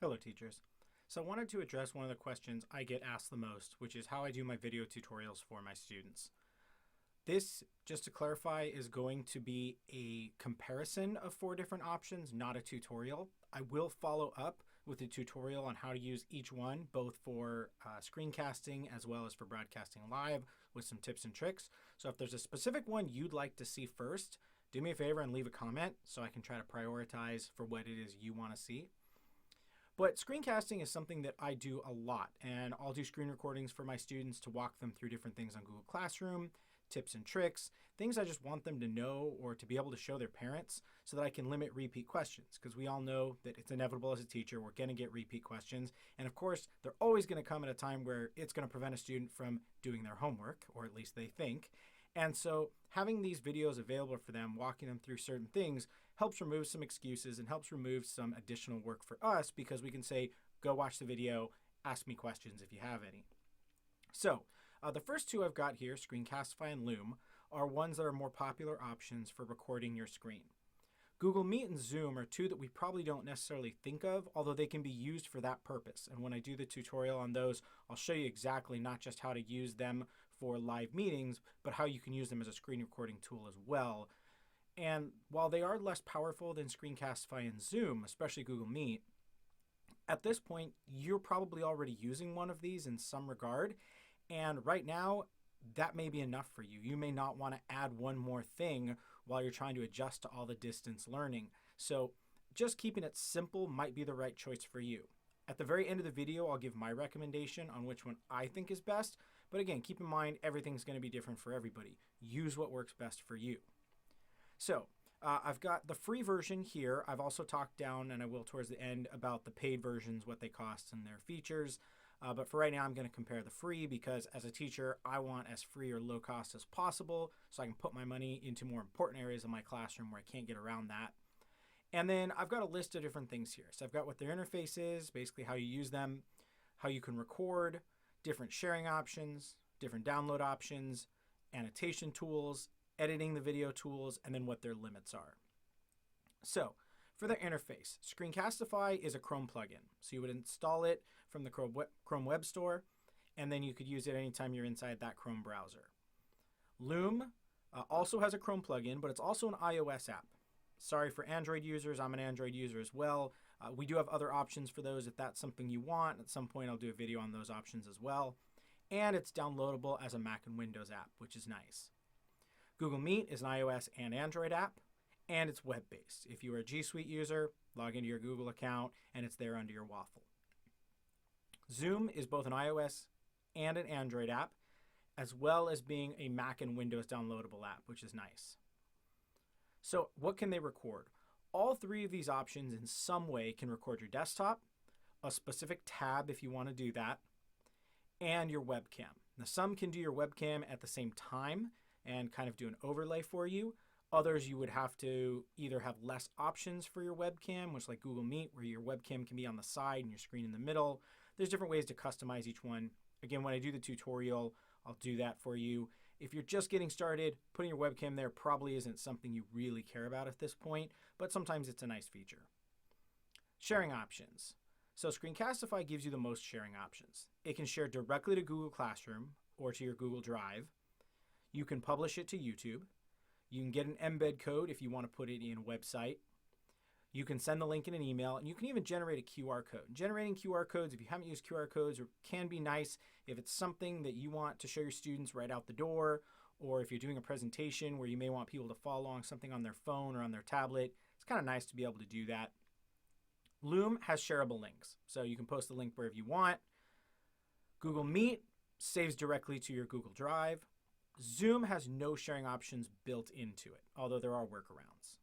Hello, teachers. So I wanted to address one of the questions I get asked the most, which is how I do my video tutorials for my students. This, just to clarify, is going to be a comparison of 4 different options, not a tutorial. I will follow up with a tutorial on how to use each one, both for screencasting as well as for broadcasting live with some tips and tricks. So if there's a specific one you'd like to see first, do me a favor and leave a comment so I can try to prioritize for what it is you want to see. But screencasting is something that I do a lot, and I'll do screen recordings for my students to walk them through different things on Google Classroom, tips and tricks, things I just want them to know or to be able to show their parents so that I can limit repeat questions, because we all know that it's inevitable as a teacher, we're going to get repeat questions, and of course they're always going to come at a time where it's going to prevent a student from doing their homework, or at least they think. And so having these videos available for them, walking them through certain things, helps remove some excuses and helps remove some additional work for us, because we can say, go watch the video, ask me questions if you have any. So the first 2 I've got here, Screencastify and Loom, are ones that are more popular options for recording your screen. Google Meet and Zoom are 2 that we probably don't necessarily think of, although they can be used for that purpose. And when I do the tutorial on those, I'll show you exactly not just how to use them for live meetings, but how you can use them as a screen recording tool as well. And while they are less powerful than Screencastify and Zoom, especially Google Meet, at this point, you're probably already using one of these in some regard. And right now, that may be enough for you. You may not want to add one more thing while you're trying to adjust to all the distance learning. So just keeping it simple might be the right choice for you. At the very end of the video, I'll give my recommendation on which one I think is best. But again, keep in mind, everything's going to be different for everybody. Use what works best for you. So I've got the free version here. I've also talked down, and I will towards the end, about the paid versions, what they cost and their features. But for right now, I'm going to compare the free because as a teacher, I want as free or low cost as possible so I can put my money into more important areas of my classroom where I can't get around that. And then I've got a list of different things here. So I've got what their interface is, basically how you use them, how you can record, different sharing options, different download options, annotation tools, editing the video tools, and then what their limits are. So for their interface, Screencastify is a Chrome plugin. So you would install it from the Chrome Web Store, and then you could use it anytime you're inside that Chrome browser. Loom also has a Chrome plugin, but it's also an iOS app. Sorry for Android users, I'm an Android user as well. We do have other options for those if that's something you want. At some point I'll do a video on those options as well. And it's downloadable as a Mac and Windows app, which is nice. Google Meet is an iOS and Android app, and it's web-based. If you are a G Suite user, log into your Google account, and it's there under your waffle. Zoom is both an iOS and an Android app, as well as being a Mac and Windows downloadable app, which is nice. So what can they record? All 3 of these options in some way can record your desktop, a specific tab if you want to do that, and your webcam. Now some can do your webcam at the same time and kind of do an overlay for you. Others you would have to either have less options for your webcam, which like Google Meet, where your webcam can be on the side and your screen in the middle. There's different ways to customize each one. Again, when I do the tutorial, I'll do that for you. If you're just getting started, putting your webcam there probably isn't something you really care about at this point, but sometimes it's a nice feature. Sharing options. So Screencastify gives you the most sharing options. It can share directly to Google Classroom or to your Google Drive. You can publish it to YouTube. You can get an embed code if you want to put it in a website. You can send the link in an email, and you can even generate a QR code. Generating QR codes, if you haven't used QR codes, can be nice if it's something that you want to show your students right out the door, or if you're doing a presentation where you may want people to follow along something on their phone or on their tablet. It's kind of nice to be able to do that. Loom has shareable links, so you can post the link wherever you want. Google Meet saves directly to your Google Drive. Zoom has no sharing options built into it, although there are workarounds.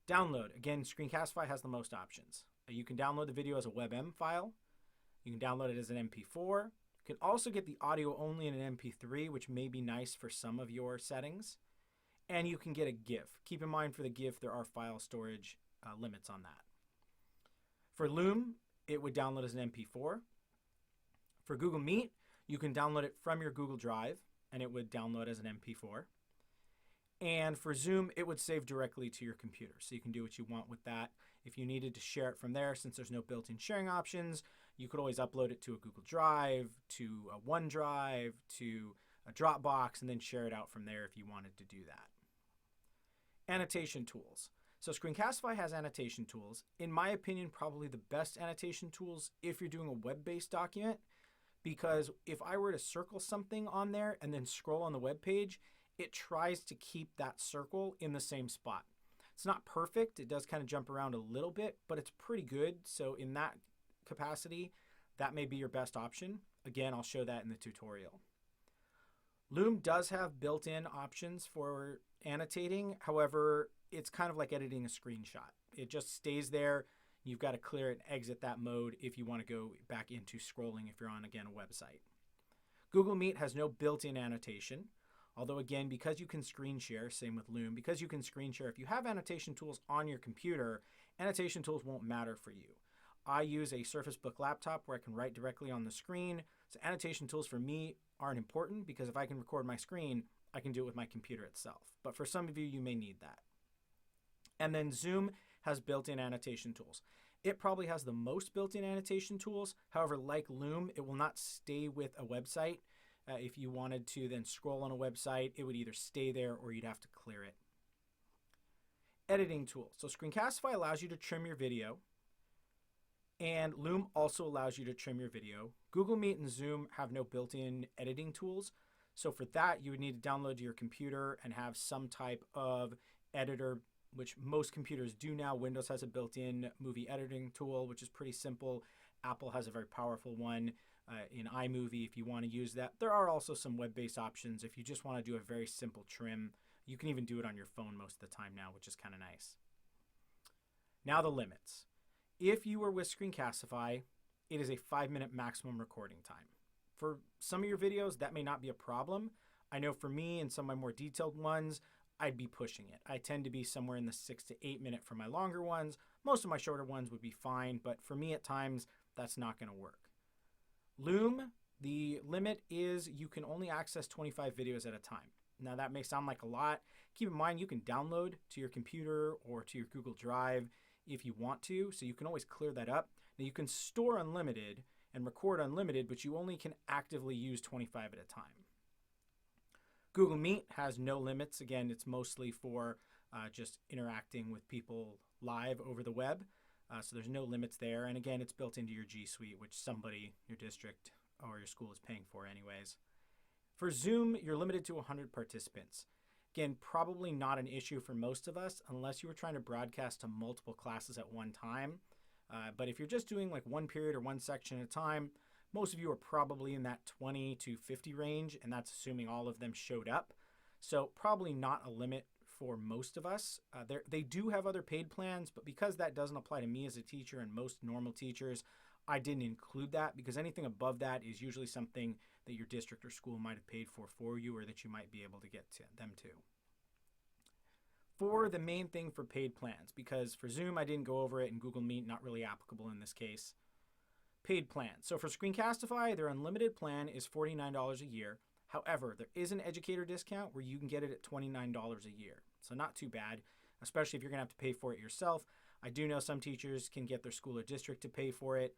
Download. Again, Screencastify has the most options. You can download the video as a WebM file. You can download it as an MP4. You can also get the audio only in an MP3, which may be nice for some of your settings. And you can get a GIF. Keep in mind for the GIF, there are file storage limits on that. For Loom, it would download as an MP4. For Google Meet, you can download it from your Google Drive, and it would download as an MP4. And for Zoom, it would save directly to your computer. So you can do what you want with that. If you needed to share it from there, since there's no built-in sharing options, you could always upload it to a Google Drive, to a OneDrive, to a Dropbox, and then share it out from there if you wanted to do that. Annotation tools. So Screencastify has annotation tools. In my opinion, probably the best annotation tools if you're doing a web-based document, because if I were to circle something on there and then scroll on the web page, it tries to keep that circle in the same spot. It's not perfect. It does kind of jump around a little bit, but it's pretty good. So in that capacity, that may be your best option. Again, I'll show that in the tutorial. Loom does have built-in options for annotating. However, it's kind of like editing a screenshot. It just stays there. You've got to clear it and exit that mode if you want to go back into scrolling if you're on, again, a website. Google Meet has no built-in annotation. Although again, because you can screen share, same with Loom, because you can screen share, if you have annotation tools on your computer, annotation tools won't matter for you. I use a Surface Book laptop where I can write directly on the screen. So annotation tools for me aren't important because if I can record my screen, I can do it with my computer itself. But for some of you, you may need that. And then Zoom has built-in annotation tools. It probably has the most built-in annotation tools. However, like Loom, it will not stay with a website. If you wanted to then scroll on a website, it would either stay there or you'd have to clear it. Editing tools. So Screencastify allows you to trim your video, and Loom also allows you to trim your video. Google Meet and Zoom have no built-in editing tools. So for that, you would need to download to your computer and have some type of editor, which most computers do now. Windows has a built-in movie editing tool, which is pretty simple. Apple has a very powerful one. In iMovie, if you want to use that. There are also some web-based options if you just want to do a very simple trim. You can even do it on your phone most of the time now, which is kind of nice. Now the limits. If you are with Screencastify, it is a 5-minute maximum recording time. For some of your videos, that may not be a problem. I know for me and some of my more detailed ones, I'd be pushing it. I tend to be somewhere in the 6 to 8 minute for my longer ones. Most of my shorter ones would be fine, but for me at times, that's not going to work. Loom, the limit is you can only access 25 videos at a time. Now that may sound like a lot. Keep in mind you can download to your computer or to your Google Drive if you want to, so you can always clear that up. Now you can store unlimited and record unlimited, but you only can actively use 25 at a time. Google Meet has no limits. Again, it's mostly for just interacting with people live over the web. So there's no limits there. And again, it's built into your G Suite, which somebody, your district or your school is paying for anyways. For Zoom, you're limited to 100 participants. Again, probably not an issue for most of us unless you were trying to broadcast to multiple classes at one time. But if you're just doing like one period or one section at a time, most of you are probably in that 20 to 50 range, and that's assuming all of them showed up. So probably not a limit for most of us. They do have other paid plans, but because that doesn't apply to me as a teacher and most normal teachers, I didn't include that because anything above that is usually something that your district or school might have paid for you or that you might be able to get to them to. For the main thing for paid plans, because for Zoom I didn't go over it and Google Meet not really applicable in this case. Paid plans. So for Screencastify, their unlimited plan is $49 a year. However, there is an educator discount where you can get it at $29 a year. So not too bad, especially if you're going to have to pay for it yourself. I do know some teachers can get their school or district to pay for it.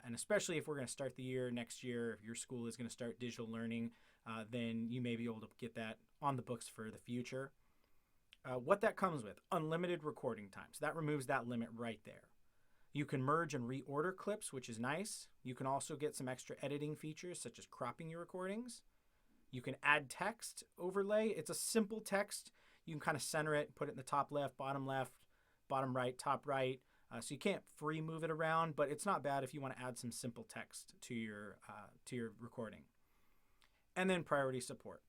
And especially if we're going to start the year next year, if your school is going to start digital learning, then you may be able to get that on the books for the future. What that comes with, unlimited recording time. So that removes that limit right there. You can merge and reorder clips, which is nice. You can also get some extra editing features such as cropping your recordings. You can add text overlay. It's a simple text. You can kind of center it, put it in the top left, bottom right, top right. So you can't free move it around, but it's not bad if you want to add some simple text to your recording. And then priority support.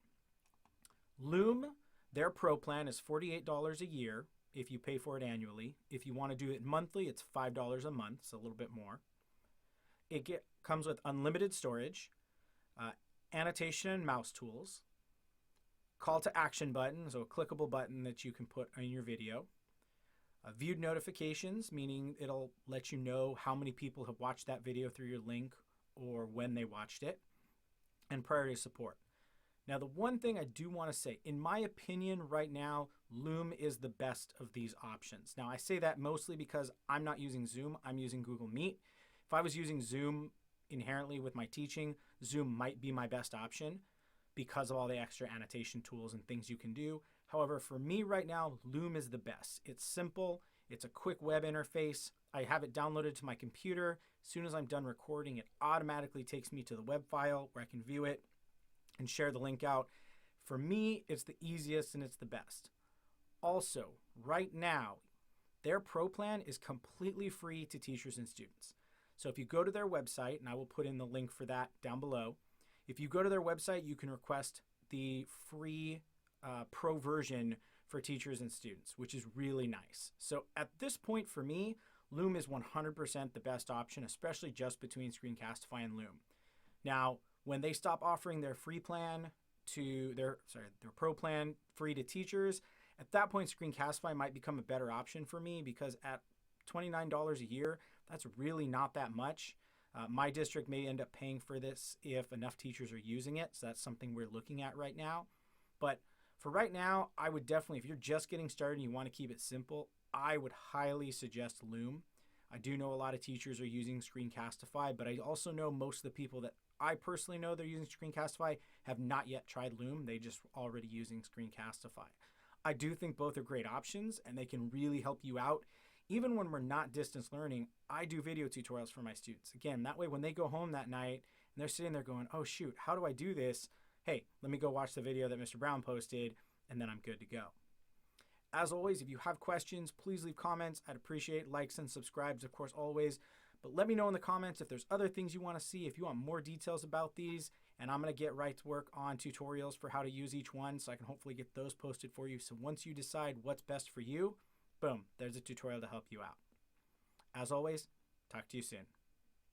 Loom, their pro plan is $48 a year if you pay for it annually. If you want to do it monthly, it's $5 a month, so a little bit more. It comes with unlimited storage, annotation and mouse tools, call to action button, so a clickable button that you can put in your video, viewed notifications, meaning it'll let you know how many people have watched that video through your link or when they watched it, and priority support. Now, the one thing I do want to say, in my opinion right now, Loom is the best of these options. Now, I say that mostly because I'm not using Zoom, I'm using Google Meet. If I was using Zoom inherently with my teaching, Zoom might be my best option because of all the extra annotation tools and things you can do. However, for me right now, Loom is the best. It's simple, it's a quick web interface. I have it downloaded to my computer. As soon as I'm done recording, it automatically takes me to the web file where I can view it and share the link out. For me, it's the easiest and it's the best. Also, right now, their Pro plan is completely free to teachers and students. So if you go to their website, and I will put in the link for that down below, if you go to their website, you can request the free Pro version for teachers and students, which is really nice. So at this point for me, Loom is 100% the best option, especially just between Screencastify and Loom. Now, when they stop offering their free plan to their Pro plan free to teachers, at that point Screencastify might become a better option for me, because at $29 a year, that's really not that much. My district may end up paying for this if enough teachers are using it, so that's something we're looking at right now. But for right now, I would definitely, if you're just getting started and you want to keep it simple, I would highly suggest Loom. I do know a lot of teachers are using Screencastify, but I also know most of the people that I personally know they're using Screencastify have not yet tried Loom. They just already using Screencastify. I do think both are great options and they can really help you out. Even when we're not distance learning, I do video tutorials for my students. Again, that way when they go home that night and they're sitting there going, oh shoot, how do I do this? Hey, let me go watch the video that Mr. Brown posted and then I'm good to go. As always, if you have questions, please leave comments. I'd appreciate likes and subscribes, of course, always. But let me know in the comments if there's other things you want to see, if you want more details about these, and I'm going to get right to work on tutorials for how to use each one so I can hopefully get those posted for you. So once you decide what's best for you, boom, there's a tutorial to help you out. As always, talk to you soon.